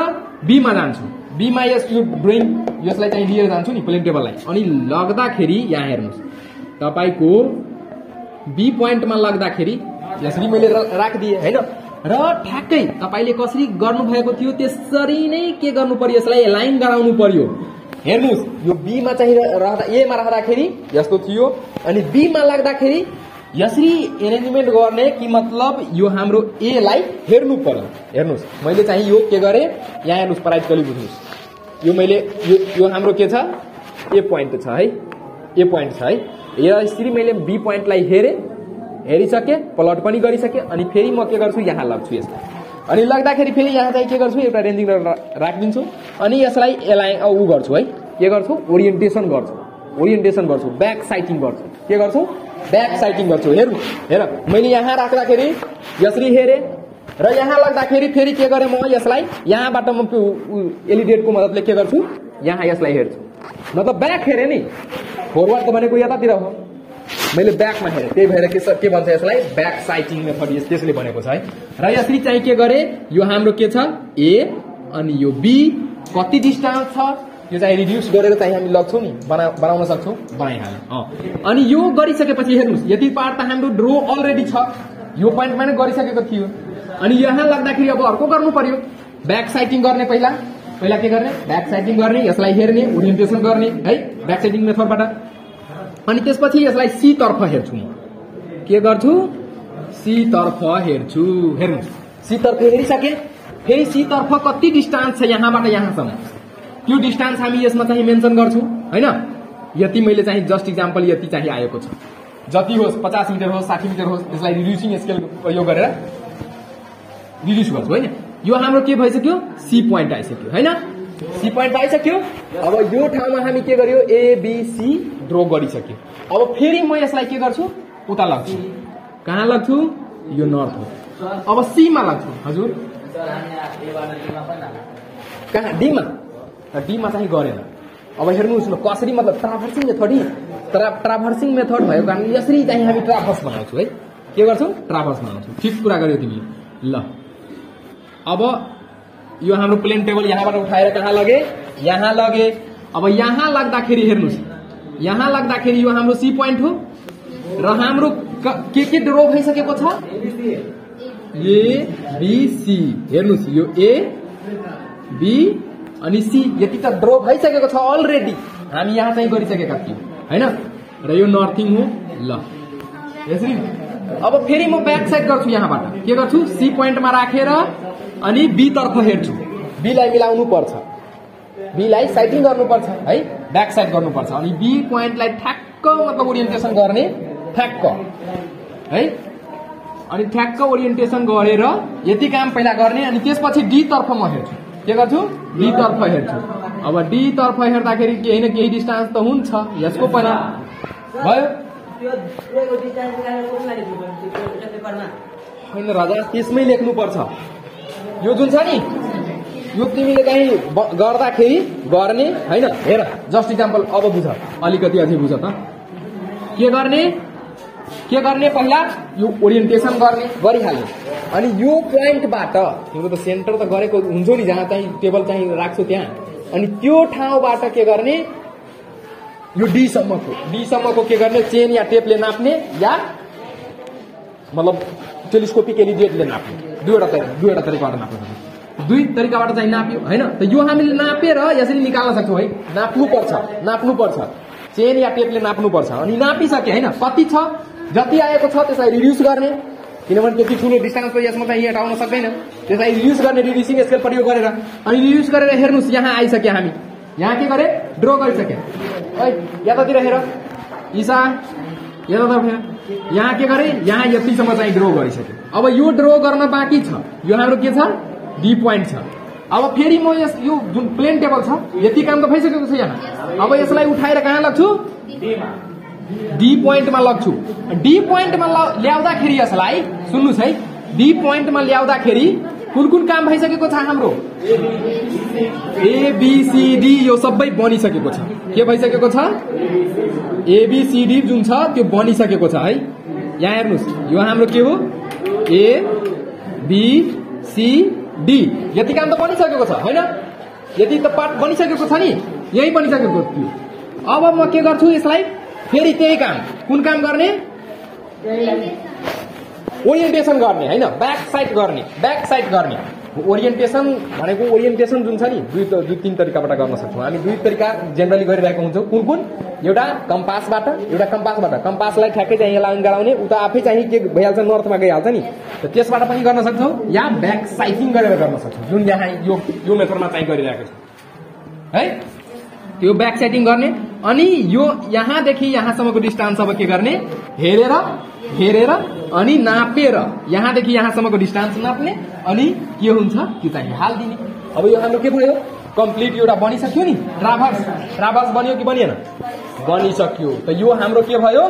बी मा जान्छु। बी मा यो ड्रइङ यसलाई चाहिँ लिएर जान्छु नि, प्लेन टेबललाई। अनि लग्दाखेरि यहाँ हेर्नुस्, तपाईको बी पोइन्टमा लग्दाखेरि यसरी मैले राखिदिए हैन? र ठ्याक्कै तपाईले कसरी गर्नुभएको थियो त्यसरी नै के गर्नु पर्यो? यसलाई लाइन गराउनु पर्यो। हेर्नुस्, यो बी मा चाहिँ रहँदा, ए मा राख्दाखेरि यस्तो थियो, अनि बी मा लाग्दाखेरि यसरी एरेन्जमेन्ट गर्ने कि मतलब यो हाम्रो ए लाई हेर्नु पर्यो। हेर्नुस् मैले चाहिँ यो के गरे यहाँ हेर्नुस् प्राइटिकली बुझ्नुस् यो मैले यो हाम्रो के छ ए पोइन्ट छ है ए पोइन्ट छ है यसरी मैले बी पोइन्टलाई हेरिसके प्लट पनि गरिसके अनि फेरि म के गर्छु यहाँ लाग्छु यसलाई अनि लाग्दाखेरि फेरि यहाँ चाहिँ के गर्छु एउटा रेन्जिङ राखिदिन्छु अनि यसलाई एलाइन उ गर्छु है के गर्छु ओरिएन्टेसन गर्छु ब्याक साइटिङ गर्छु के गर्छु ब्याक साइटिङ गर्छु हेर मैले यहाँ राख्दाखेरि यसरी हेरे र यहाँ लाग्दाखेरि फेरि के गरे म यसलाई यहाँबाट म एलिडेटको मद्दतले के गर्छु यहाँ यसलाई हेर्छु मतलब ब्याक हेरे नि फरवर्ड त भनेको यतातिर हो मैले ब्याकमा हेरे त्यही भएर के भन्छ यसलाई ब्याक साइटिङ मेथड त्यसले भनेको छ है र यसरी चाहिँ के गरे यो हाम्रो के छ ए अनि यो बी कति डिस्टेन्स छ यो चाहिँ रिड्युस गरेर चाहिँ हामी लग्छौं नि बनाउन सक्छौं बनाइहाल्नु अनि यो गरिसकेपछि हेर्नुस् यति पार्ट त हाम्रो ड्रो अलरेडी छ यो पोइन्टमा नै गरिसकेको थियो अनि यहाँ लाग्दाखेरि अब अर्को गर्नु पर्यो ब्याक साइटिङ गर्ने पहिला के गर्ने ब्याक साइटिङ गर्ने यसलाई हेर्ने ओरिएन्टेसन गर्ने है ब्याक साइटिङ मेथडबाट अनि त्यसपछि यसलाई सी तर्फ हेर्छु म के गर्छु सी तर्फ हेर्छु हेर्नुस् सी तर्फ हेरिसके फेरि सी तर्फ कति डिस्टेन्स छ यहाँबाट यहाँसम्म त्यो डिस्टेन्स हामी यसमा चाहिँ मेन्सन गर्छौं हैन यति मैले चाहिँ जस्ट एक्जाम्पल यति चाहिँ आएको छ जति होस् 50 मिटर होस् 60 मिटर होस् त्यसलाई रिड्युसिङ स्केल प्रयोग गरेर रिड्युस गर्छु हैन यो हाम्रो के भइसक्यो सी पोइन्ट आइसक्यो हैन सी पोइन्ट आइसक्यो अब यो ठाउँमा हामी के गर्यो ए बी सी ड्रो गरिसक्यो अब फेरि म यसलाई के गर्छु उता लाग्छु कहाँ लाग्छु यो नर्थ हो अब सी मा लाग्छु हजुर कहाँ डी मा चाहिँ गरेन अब हेर्नुस् न कसरी मतलब ट्राभर्सिङ मेथड भएको कारणले यसरी चाहिँ हामी ट्राभर्स बनाउँछौं है के गर्छौं ट्राभर्स बनाउँछौं ठीक कुरा गर्यो तिमीले ल अब यो हाम्रो प्लेन टेबल यहाँबाट उठाएर कहाँ लगे यहाँ लगे अब यहाँ लाग्दाखेरि हेर्नुस् यहाँ लाग्दाखेरि यो हाम्रो सी पोइन्ट हो र हाम्रो के ड्रो भइसकेको छ ए बी सी हेर्नुस् यो ए बी अनि सी यति त ड्रो भइसकेको छ अलरेडी हामी यहाँ चाहिँ गरिसकेका थियौं हैन र यो नर्थिङ हो ल यसरी अब फेरि म ब्याक साइड गर्छु यहाँबाट के गर्छु सी पोइन्टमा राखेर अनि बी तर्फ हेर्छु बी लाई मिलाउनु पर्छ बी लाई साइटिङ गर्नुपर्छ है ब्याक साइड गर्नुपर्छ अनि बी पोइन्टलाई ठ्याक्क मतलब ओरिएन्टेसन गर्ने ठ्याक्क है अनि ठ्याक्क ओरिएन्टेसन गरेर यति काम पहिला गर्ने अनि त्यसपछि डी तर्फ म हेर्छु के गर्छु डी तर्फ हेर्छु अब डी तर्फ हेर्दाखेरि केही न केही डिस्टेन्स त हुन्छ यसको पनि भयो हैन राजा त्यसमै लेख्नु पर्छ यो जुन छ नि यो तिमीले चाहिँ गर्दाखेरि गर्ने हैन हेर जस्ट एक्जाम्पल अब बुझ अलिकति अझै बुझ त के गर्ने पहिला यो ओरिएन्टेसन गर्ने गरिहाल्ने अनि यो पोइन्टबाट तिम्रो त सेन्टर त गरेको हुन्छ नि जहाँ चाहिँ टेबल चाहिँ राख्छौ त्यहाँ अनि त्यो ठाउँबाट के गर्ने यो डी सम्मको के गर्ने चेन या टेपले नाप्ने या मतलब टेलिस्कोपिक एलिडेटले नाप्ने दुईवटा तरिकाबाट नाप्नु दुई तरिकाबाट चाहिँ नाप्यो हैन त यो हामीले नापेर यसरी निकाल्न सक्छौं है नाप्नु पर्छ चेन या टेपले नाप्नु पर्छ अनि नापिसके हैन कति छ जति आएको छ त्यसलाई रिड्युस गर्ने किनभने त्यति ठुलो डिस्टेन्स त यसमा चाहिँ हटाउन सक्दैन त्यसलाई रिड्युस गर्ने रिड्युसिङ स्केल प्रयोग गरेर अनि रिड्युस गरेर हेर्नुस् यहाँ आइसके हामी यहाँ के गरे ड्रो गरिसके है यतातिर हेर ईशा यतातिर हेर यहाँ के गरे यहाँ यतिसम्म चाहिँ ड्रो गरिसके अब यो ड्रो गर्न बाँकी छ यो हाम्रो के छ डी पोइन्ट छ अब फेरि म यो जुन प्लेन टेबल छ यति काम त भइसकेको छ यहाँ अब यसलाई उठाएर कहाँ लाग्छु डी पोइन्टमा लग्छु डी पोइन्टमा ल्याउँदाखेरि यसलाई सुन्नुस् है डी पोइन्टमा ल्याउँदाखेरि कुन काम भइसकेको छ हाम्रो एबीसीडी यो सबै बनिसकेको छ के भइसकेको छ एबीसीडी जुन छ त्यो बनिसकेको छ है यहाँ हेर्नुस् यो हाम्रो के हो ए बी सी डी यति काम त बनिसकेको छ हैन यति त पार्ट बनिसकेको छ नि यही बनिसकेको थियो अब म के गर्छु यसलाई फेरि त्यही काम कुन काम गर्ने ओरिएन्टेसन गर्ने हैन ब्याक साइड गर्ने ओरिएन्टेसन भनेको ओरिएन्टेसन जुन छ नि दुई तीन तरिकाबाट गर्न सक्छौं हामी दुई तरिका जेनरली गरिरहेको हुन्छौं कुन एउटा कम्पासबाट कम्पासलाई ठ्याक्कै चाहिँ यहाँ लाइन गराउने उता आफै चाहिँ के भइहाल्छ नर्थमा गइहाल्छ नि त त्यसबाट पनि गर्न सक्छौ या ब्याक साइकिङ गरेर गर्न सक्छौ जुन यहाँ यो मेथडमा चाहिँ गरिरहेको छ है यो ब्याक साइडिङ गर्ने अनि यो यहाँदेखि यहाँसम्मको डिस्टेन्स अब के गर्ने हेरेर अनि नापेर यहाँदेखि यहाँसम्मको डिस्टेन्स नाप्ने अनि के हुन्छ त्यो चाहिँ हाल्दिने अब यो हाम्रो के भयो कम्प्लिट एउटा बनिसक्यो नि ट्राभर्स बन्यो कि बनिएन बनिसक्यो त यो हाम्रो के भयो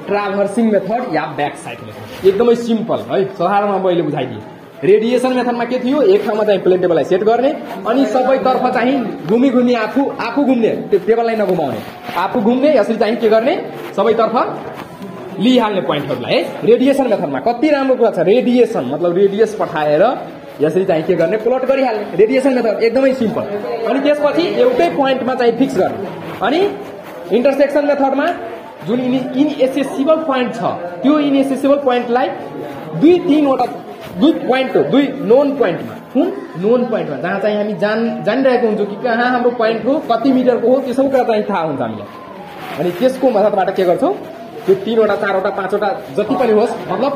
ट्राभर्सिङ मेथड या ब्याक साइड मेथड एकदमै सिम्पल है साधारणमा मैले बुझाइदिएँ रेडिएसन मेथडमा के थियो एक ठाउँमा चाहिँ प्लेन टेबललाई सेट गर्ने अनि सबैतर्फ चाहिँ घुमी आफू घुम्ने टेबललाई नघुमाउने आफू घुम्ने यसरी चाहिँ के गर्ने सबैतर्फ लिइहाल्ने पोइन्टहरूलाई है रेडिएसन मेथडमा कति राम्रो कुरा छ रेडिएसन मतलब रेडियस पठाएर यसरी चाहिँ के गर्ने प्लट गरिहाल्ने रेडिएसन मेथड एकदमै सिम्पल अनि त्यसपछि एउटै पोइन्टमा चाहिँ फिक्स गर्ने अनि इन्टरसेक्सन मेथडमा जुन इनएसेसिबल पोइन्ट छ त्यो इनएसेसिबल पोइन्टलाई दुई नोन पोइन्टमा कुन नोन पोइन्टमा जहाँ चाहिँ हामी जानिरहेको हुन्छौँ कि कहाँ हाम्रो पोइन्ट हो कति मिटरको हो त्यो सब कुरा चाहिँ थाहा हुन्छ हामीलाई अनि त्यसको मेथडबाट के गर्छौँ त्यो 3वटा 4वटा 5वटा जति पनि होस् मतलब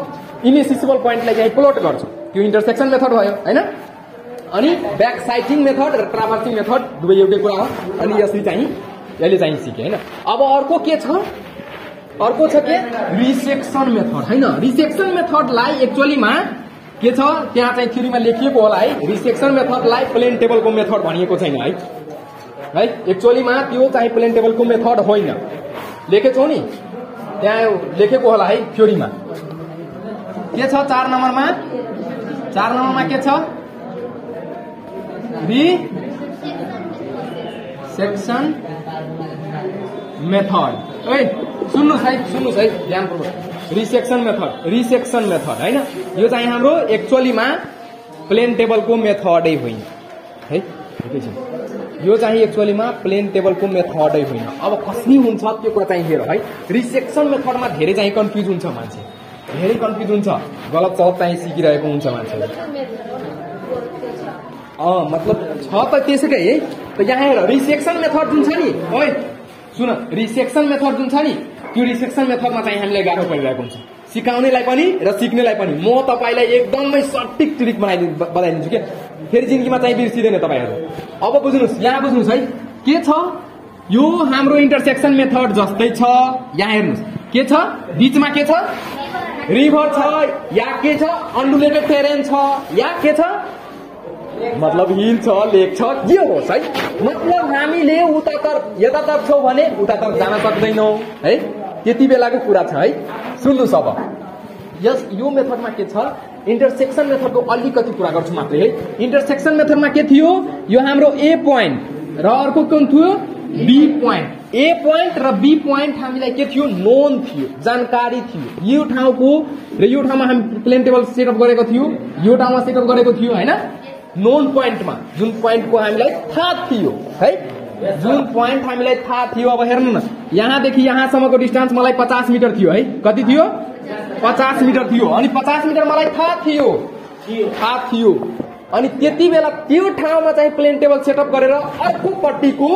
इनएसेसिबल पोइन्टलाई चाहिँ प्लट गर्छौँ त्यो इन्टरसेक्सन मेथड भयो हैन अनि ब्याक साइडिङ मेथड र ट्राभर्सिङ मेथड दुवै एउटै कुरा हो अनि यसरी चाहिँ यसले चाहिँ सिके हैन अब अर्को छ के रिसेक्सन मेथड हैन रिसेक्सन मेथडलाई एक्चुअलीमा के छ त्यहाँ चाहिँ थ्योरीमा लेखिएको होला है रिसेक्सन मेथडलाई प्लेन टेबलको मेथड भनिएको छैन है एक्चुअलीमा त्यो चाहिँ प्लेन टेबलको मेथड होइन लेखेछौ नि त्यहाँ लेखेको होला है थ्योरीमा के छ 4 नम्बरमा के छ रिसेक्सन मेथड ए सुन्नुस् है ध्यानपूर्वक रिसेक्सन मेथड हैन यो चाहिँ हाम्रो एक्चुअलीमा प्लेन टेबलको मेथडै होइन है यो चाहिँ एक्चुअलीमा प्लेन टेबलको मेथडै होइन अब कसरी हुन्छ त्यो कुरा चाहिँ हेर है रिसेक्सन मेथडमा धेरै चाहिँ कन्फ्युज हुन्छ मान्छे धेरै कन्फ्युज हुन्छ गलत चाहिँ सिकिरहेको हुन्छ मान्छेले मतलब छ त त्यसैकै है त यहाँ हेर रिसेक्सन मेथड जुन छ नि ओइ सुन रिसेक्सन मेथड जुन छ नि त्यो रिसेक्सन मेथडमा चाहिँ हामीलाई गाह्रो परिरहेको हुन्छ सिकाउनेलाई पनि र सिक्नेलाई पनि म तपाईलाई एकदमै सटिक ट्रिक बताइदिन्छु के फेरि जिन्दगीमा चाहिँ बिर्सिदैन तपाईहरु अब बुझ्नुस् यहाँ बुझ्नुस् है के छ यो हाम्रो इन्टरसेक्सन मेथड जस्तै छ यहाँ हेर्नुस् के छ बीचमा के छ रिभर छ या के छ अन्डुलेटेड टेरेन छ या के छ मतलब हिल छ लेक छ के होस् है मतलब हामीले उतातर्फ यतातर्फ छौ भने उतातर्फ जान सक्दैनौ है त्यति बेलाको कुरा छ है सुन्नुस् अब यो मेथडमा के छ इन्टरसेक्सन मेथडको अलिकति कुरा गर्छु मात्रै है इन्टरसेक्सन मेथडमा के थियो यो हाम्रो ए पोइन्ट र अर्को कुन थियो बी पोइन्ट ए पोइन्ट र बी पोइन्ट हामीलाई के थियो नोन थियो जानकारी थियो यो ठाउँको र यो ठाउँमा हामी प्लेन टेबल सेटअप गरेको थियो यो ठाउँमा सेटअप गरेको थियो हैन नोन पोइन्टमा जुन पोइन्टको हामीलाई थाहा थियो है जुन पोइन्ट हामीलाई थाहा थियो अब हेर्नु न यहाँदेखि यहाँसम्मको डिस्टेन्स मलाई 50 मिटर थियो है कति थियो 50 मिटर थियो अनि 50 मिटर मलाई थाहा थियो अनि त्यति बेला त्यो ठाउँमा चाहिँ प्लेन टेबल सेटअप गरेर अर्कोपट्टिको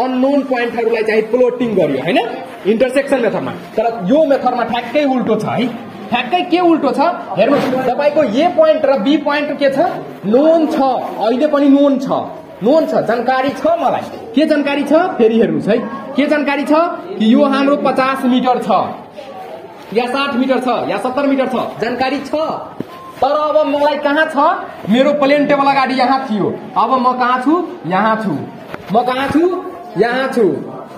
अननोन पोइन्टहरूलाई चाहिँ प्लोटिङ गरियो हैन इन्टरसेक्सन मेथडमा तर यो मेथडमा ठ्याक्कै उल्टो छ है ठ्याक्कै के उल्टो छ हेर्नु तपाईको ए पोइन्ट र बी पोइन्ट के छ नोन छ अहिले पनि नोन छ जानकारी छ मलाई के जानकारी छ फेरि हेर्नुस् है के जानकारी छ कि यो हाम्रो 50 मिटर छ या 60 मिटर छ या 70 मिटर छ जानकारी छ तर अब मलाई कहाँ छ मेरो प्लेन टेबल अगाडि यहाँ थियो अब म कहाँ छु यहाँ छु म कहाँ छु यहाँ छु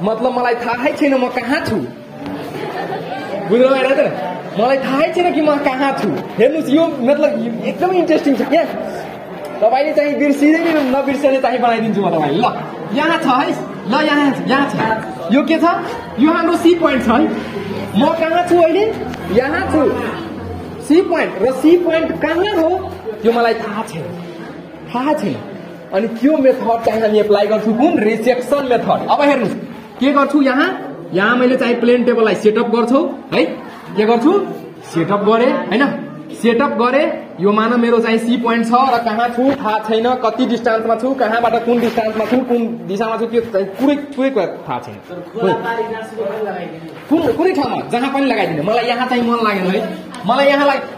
मतलब मलाई थाहै छैन म कहाँ छु बुझ्नु भएन त मलाई थाहै छैन कि म कहाँ छु हेर्नुस् यो मतलब एकदमै इन्ट्रेस्टिङ छ के तपाईले चाहिँ बिर्सिँदैन नबिर्सने चाहिँ बनाइदिन्छु म तपाईलाई ल यहाँ छ है ल यहाँ छ यो के छ यो हाम्रो सी पोइन्ट छ है म कहाँ छु अहिले यहाँ छु सी पोइन्ट र सी पोइन्ट कहाँ हो त्यो मलाई थाहा छैन अनि त्यो मेथड चाहिँ हामी एप्लाई गर्छु कुन रिसेक्सन मेथड अब हेर्नुस् के गर्छु यहाँ मैले चाहिँ प्लेन टेबललाई सेटअप गर्छु है के गर्छु सेटअप गरे हैन सेटअप गरे यो मान मेरो चाहिँ सी पोइन्ट छ र कहाँ छु थाहा छैन, कति डिस्टेन्समा छु, कहाँबाट कुन डिस्टेन्समा छु, कुन दिशामा छु, त्यो पुरै थाहा छैन। कुनै ठाउँमा जहाँ पनि लगाइदिने, मलाई यहाँ चाहिँ मन लागेन है, मलाई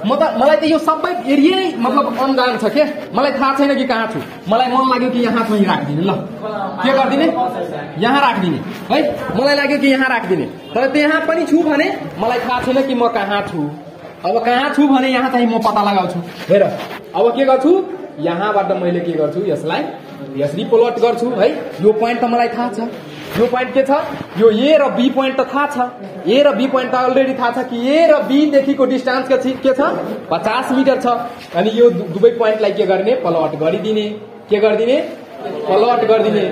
मलाई त यो सबै एरिया मतलब अनजान छ के, मलाई थाहा छैन कि कहाँ छु, मलाई मन लाग्यो कि यहाँ चाहिँ राखिदिने। ल के गरिदिने, यहाँ राखिदिने है, मलाई लाग्यो कि यहाँ राखिदिने, तर त्यहाँ पनि छु भने मलाई थाहा छैन कि म कहाँ छु। अब कहाँ छु भने यहाँ चाहिँ म पत्ता लगाउँछु। हेर अब के गर्छु, यहाँबाट मैले के गर्छु, यसलाई यसरी प्लट गर्छु है। यो पोइन्ट त मलाई थाहा छ, यो पोइन्ट के छ, यो ए र बी पोइन्ट त थाहा छ, ए र बी पोइन्ट त अलरेडी थाहा छ कि ए र बी देखिको डिस्टेन्स के छ 50 मिटर छ। अनि यो दुवै पोइन्टलाई के गर्ने, प्लट गरिदिने। के गरिदिने, प्लट गरिदिने।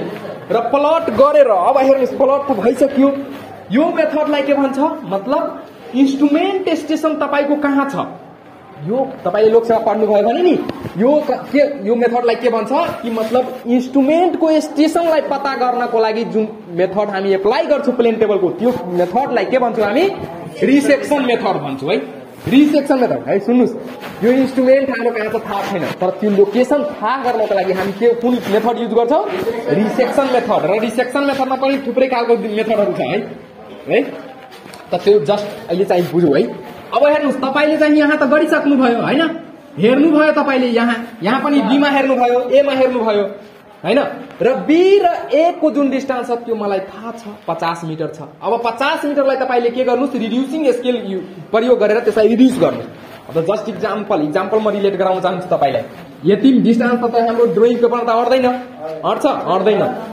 र प्लट गरेर अब हेर्नुस्, प्लट त भइसक्यो। यो मेथडलाई के भन्छ, मतलब इन्स्ट्रुमेन्ट स्टेसन तपाईको कहाँ छ, यो तपाईले लोकसेवा पढ्नु भयो भने नि यो मेथडलाई के भन्छ कि मतलब इन्स्ट्रुमेन्टको स्टेसनलाई पत्ता गर्नको लागि जुन मेथड हामी एप्लाई गर्छौं प्लेन टेबलको, त्यो मेथडलाई के भन्छौं हामी, रिसेक्सन मेथड भन्छौं है। रिसेक्सन मेथड है। सुन्नुस्, यो इन्स्ट्रुमेन्ट हाम्रो कहाँ छ थाहा छैन, तर त्यो लोकेसन थाहा गर्नको लागि हामी के कुन मेथड युज गर्छौं, रिसेक्सन मेथड। र रिसेक्सन मेथडमा पनि थुप्रै खालको मेथडहरु छ है। त त्यो जस्ट अहिले चाहिँ बुझ्नु है। अब हेर्नुस्, तपाईले चाहिँ यहाँ त गरिसक्नु भयो हैन, हेर्नु भयो तपाईले, यहाँ पनि बी मा हेर्नु भयो, ए मा हेर्नु भयो हैन। र बी र ए को जुन डिस्टेन्स छ त्यो मलाई थाहा छ 50 मिटर छ। अब 50 मिटरलाई तपाईले के गर्नुस्, रिड्युसिङ स्केल प्रयोग गरेर त्यसलाई रिड्युस गर्नु। अब जस्ट इक्जाम्पल म रिलेट गराउन चाहन्छु तपाईलाई। यति डिस्टेन्स त हाम्रो ड्रइङ पेपरमा त अड्दैन।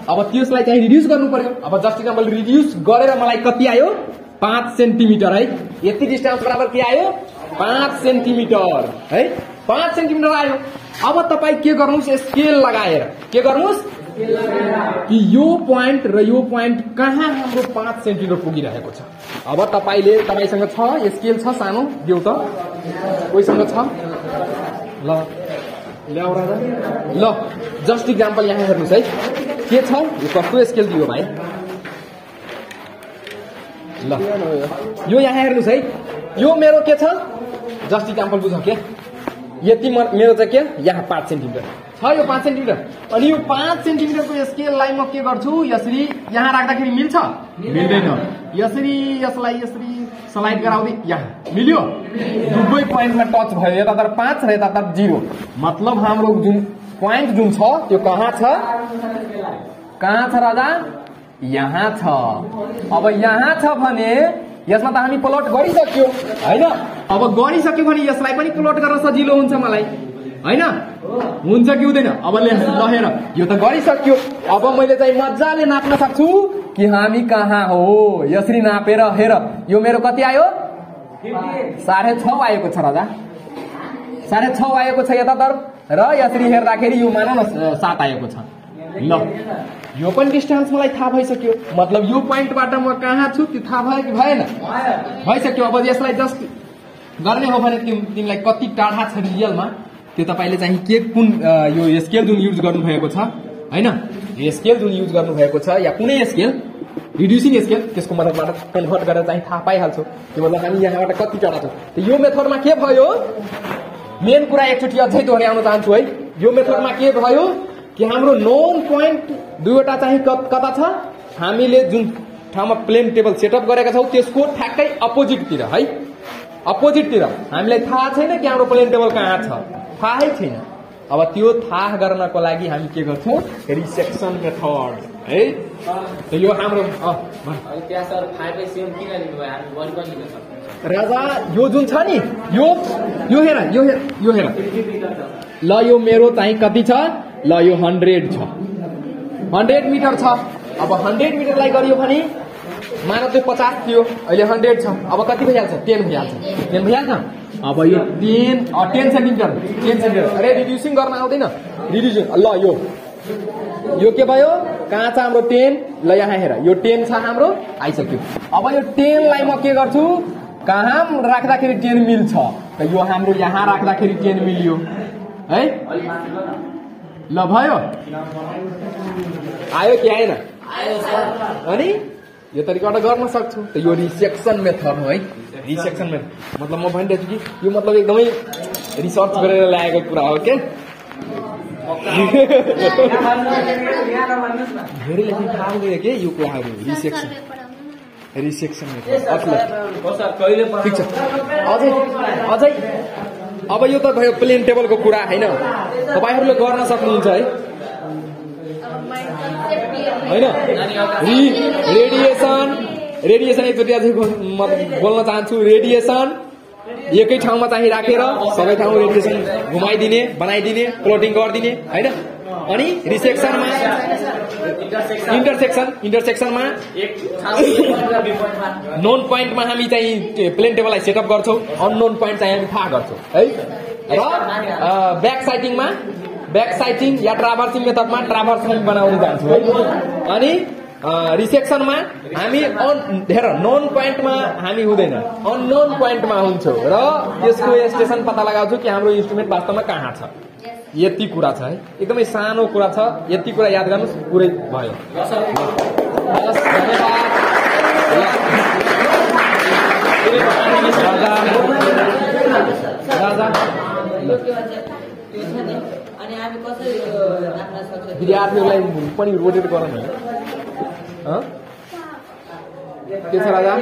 अब त्यसलाई चाहिँ रिड्युस गर्नु पर्यो। अब जस्ट इक्जाम्पल रिड्युस गरेर मलाई कति आयो, 5 सेन्टिमिटर है। यति डिस्टेन्स बराबर के आयो, 5 सेन्टिमिटर है, 5 सेन्टिमिटर आयो। अब तपाई के गर्नुस्, स्केल लगाएर के गर्नुस् कि यो पोइन्ट र यो पोइन्ट कहाँ हाम्रो 5 सेन्टिमिटर पुगिरहेको छ। अब तपाईसँग छ स्केल छ, सानो देऊ त, कोहीसँग छ, ल ल्याउ राजा। ल जस्ट इक्जाम्पल यहाँ हेर्नुस् है, के छ, यो कस्तो स्केल दियो भाइ। ल यो यहाँ हेर्नुस् है, यो मेरो के छ, जस्ट इक्जाम्पल बुझ के, यति मेरो चाहिँ के, यहाँ 5 सेन्टिमिटर छ, यो 5 सेन्टिमिटर। अनि यो 5 सेन्टिमिटरको स्केललाई म के गर्छु, यसरी यहाँ राख्दाखेरि मिल्छ, मिल्दैन, यसरी यसलाई यसरी स्लाइड गराउँदै यहाँ मिल्यो, दुवै पोइन्टमा टच भयो, यतातिर 5 र यतातिर 0। मतलब हाम्रो जुन पोइन्ट जुन छ त्यो कहाँ छ, राजा, यहाँ छ। अब यहाँ छ भने यसमा त हामी प्लट गरिसक्यो हैन। अब गरिसक्यो भने यसलाई पनि प्लट गर्न सजिलो हुन्छ मलाई हैन, हुन्छ कि हुँदैन। अब हेर, यो त गरिसक्यो। अब मैले चाहिँ मजाले नाप्न सक्छु कि हामी कहाँ हो, यसरी नापेर हेर, यो मेरो कति आयो, 6.5 आएको छ राजा, 6.5 आएको छ यतातिर, र यसरी हेर्दाखेरि यो मान न 7 आएको छ। ल यो पनि डिस्टेन्स मलाई थाहा भइसक्यो, मतलब यो पोइन्टबाट म कहाँ छु त्यो थाहा भयो कि भएन, भइसक्यो। अब यसलाई जस्ट गर्ने हो भने तिमीलाई कति टाढा छ रियलमा, त्यो तपाईले चाहिँ के कुन यो स्केल जुन युज गर्नुभएको छ हैन, स्केल जुन युज गर्नुभएको छ या कुनै स्केल रिड्युसिङ स्केल, त्यसको मद्दतबाट कन्भर्ट गरेर चाहिँ थाहा पाइहाल्छौ। त्यो मतलब हामी यहाँबाट कति टाढा छौँ। त यो मेथडमा के भयो, मेन कुरा एकचोटि अझै दोहोर्याउन चाहन्छु है। यो मेथडमा के भयो कि हाम्रो नोन पोइन्ट दुईवटा चाहिँ कता छ, हामीले जुन ठाउँमा प्लेन टेबल सेटअप गरेका छौँ त्यसको ठ्याक्कै अपोजिटतिर है, अपोजिटतिर हामीलाई थाहा छैन कि हाम्रो प्लेन टेबल कहाँ छ, थाहै छैन। अब त्यो थाहा गर्नको लागि हामी के गर्छौँ, रिसेक्सन मेथड है। यो हाम्रो राजा यो जुन छ नि, यो हेर ल, यो मेरो चाहिँ कति छ, ल यो 100 छ, 100 मिटर छ। अब 100 मिटरलाई गरियो भने मान त्यो 50 थियो, अहिले 100 छ। अब कति भइहाल्छ, 10 भइहाल्छ। अब यो 10 सेन्टिमिटर, अरे रिड्युसिङ गर्न आउँदैन, रिड्युसिङ। ल यो के भयो, कहाँ छ हाम्रो 10, ल यहाँ हेर, यो 10 छ हाम्रो, आइसक्यो। अब यो 10 लाई म के गर्छु, कहाँ राख्दाखेरि 10 मिल्छ, त यो हाम्रो यहाँ राख्दाखेरि 10 मिल्यो है। ल भयो, आयो कि आएन, अनि यो तरिकाबाट गर्न सक्छु। त यो रिसेक्सन मेथड हो है, रिसेक्सन मेथड मतलब म भनिरहेछु कि यो मतलब एकदमै रिसर्च गरेर ल्याएको कुरा हो के धेरै लेख्नु थाहा हुँदैन के यो कुराहरू रिसेक्सन ठिक छ अझै अब यो त भयो प्लेन टेबलको कुरा होइन तपाईहरुले गर्न सक्नुहुन्छ है हैन रेडिएसन एकचोटि अझै बोल्न चाहन्छु रेडिएसन एकै ठाउँमा चाहिँ राखेर सबै ठाउँ रेडिएसन घुमाइदिने बनाइदिने प्लटिङ गरिदिने हैन अनि रिसेक्सनमा इन्टरसेक्सनमा नोन पोइन्टमा हामी चाहिँ प्लेन टेबललाई सेटअप गर्छौं अननोन पोइन्ट चाहिँ हामी थाहा गर्छौं है र ब्याक साइटिङ या ट्राभर्सिङ मेथडमा ट्राभर्सिङ बनाउन जान्छौं है अनि रिसेक्सनमा हामी नोन पोइन्टमा हामी हुँदैन अननोन पोइन्टमा हुन्छौं र त्यसको स्टेसन पत्ता लगाउँछौं कि हाम्रो इन्स्ट्रुमेन्ट वास्तवमा कहाँ छ यति कुरा छ है एकदमै सानो कुरा छ यति कुरा याद गर्नुस् पुरै भयो विद्यार्थीहरूलाई पनि रोटेट गर्न के छ राजा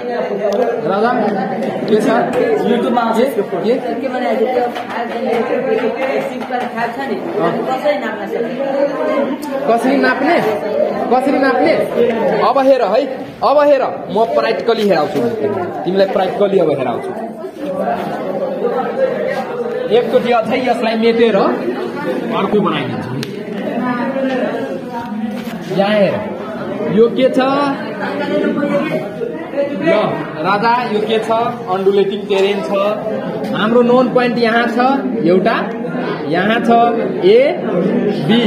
के छ युट्युबमा कसरी नाप्ने अब हेर म प्र्याक्टिकली हेराउँछु तिमीलाई प्र्याक्टिकली अब हेराउँछु एकचोटि अझै यसलाई मेटेर अर्को बनाइदिन्छु यहाँ हेर यो के छ ल राजा यो के छ अन्डुलेटिङ टेरेन छ हाम्रो नोन पोइन्ट यहाँ छ एउटा यहाँ छ ए बी